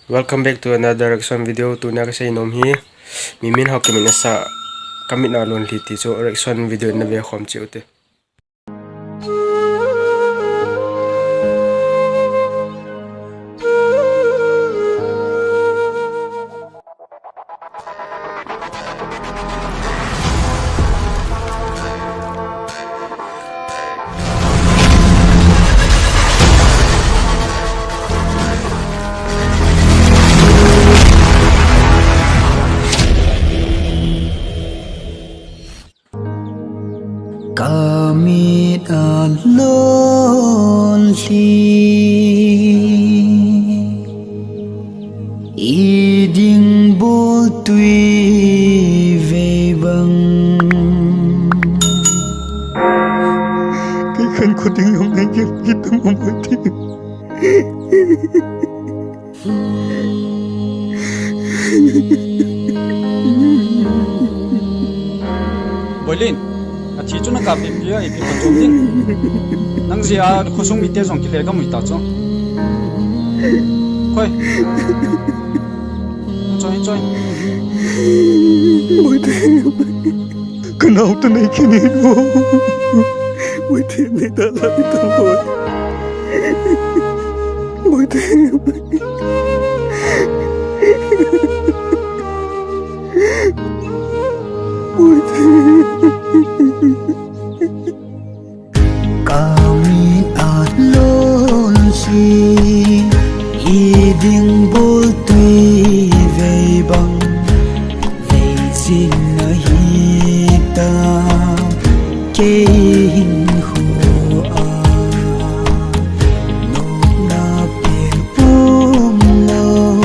Welcome back to another reaction video. Tuna kasi inom hi mimin hok kimin sa kamit na lon liti so reaction video na be khom chi ute. Kami alon li iding bol tui về băng cái khăn của tiếng hôm nay giúp giúp tôi một mỗi tiếng Boylin, chỉ cho nó cà phê bia, ít một chút đi. Nang gì à, khu sung bị tê giống cái này có mùi tạt cho. Quay, enjoy. mỗi tiếng cái nào tôi này kia này đâu mỗi tiếng này ta lại tâm hồn mỗi tiếng mỗi tiếng kami alon li iding bol tui về băng về xin hi ta kê hình khổ a nô na biển bùm lâu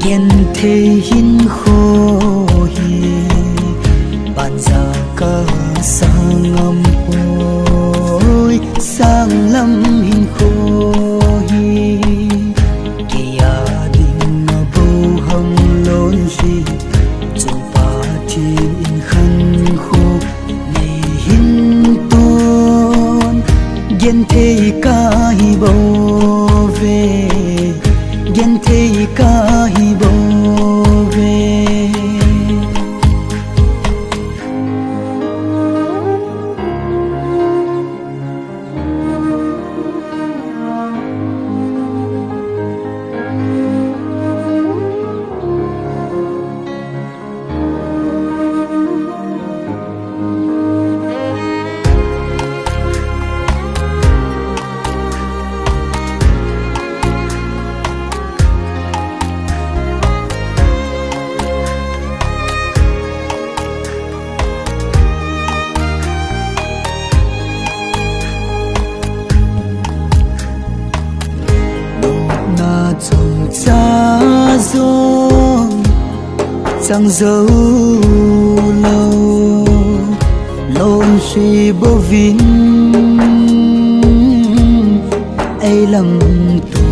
gen thế hình khổ hi ban ra ca sang âm hôi sang lâm hình khổ hi kia đình bầu hồng lôn gì dù ba thiên in khăn khô này hình tôn gen thế ca hi bầu về gen thế ca hi bầu về trong xa rông chẳng dấu lâu lôn suy bố vinh ấy lầm tuổi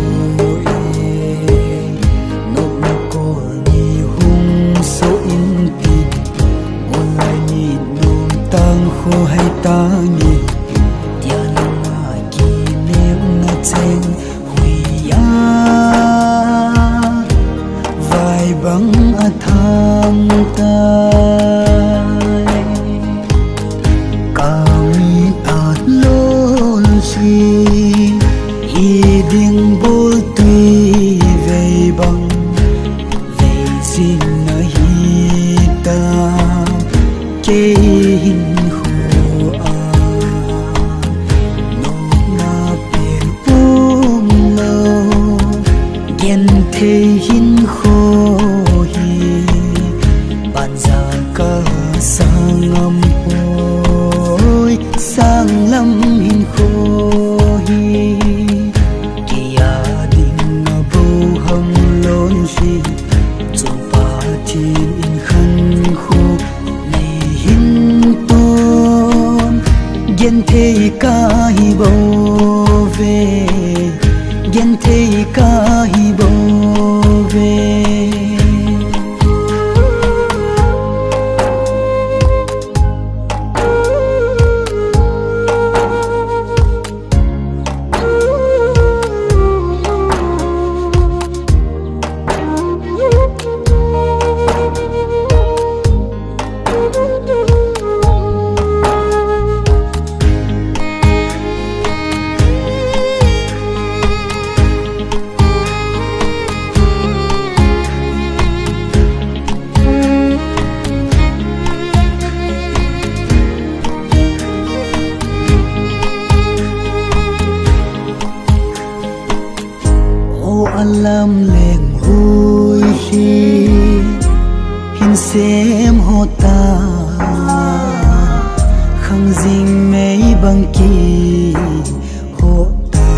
nộp nó có nhì hung số in tịt ôn lại nhìn nôm tăng khô hay ta nhìn tia nông mà kì nếm nó chênh vài băng tham tai kami alon li iding bol tui về băng về xin hi ta kê hình khổ a nô na biển bùm lâu gen thế hình khổ hi ban ra ca sang âm hôi sang lâm hình khổ hi kia đình bầu hồng lôn alam leng hui hi hin sem hota khang jing mei bang ki hota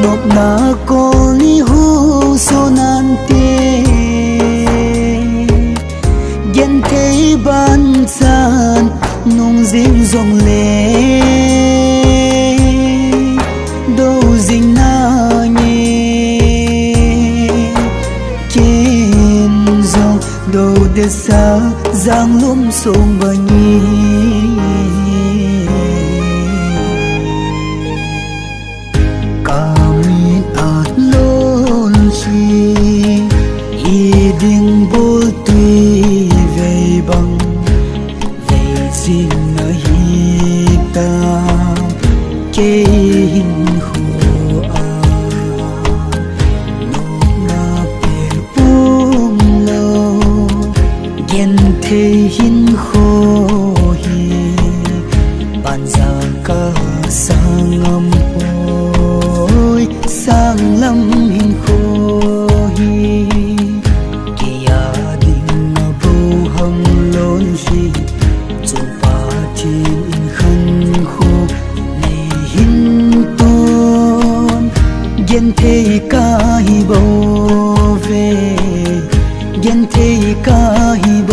nop na ko ni hu so nan te gen te ban san nung jing zong le do jing na nge kin zong do de sa giang lum sông ba nhi kamin at lon chi i ding bol tui vei bang vei jing na hi ta ke hin hu a no na pe pum lo gen the hin kho hi ban za ka sang lam hoi sang lam hin kho hi ke ya ding na bu hang lon hi chu pa thin in khan kho nei hin ton gen the ka hi bo ve gen the ka hi bo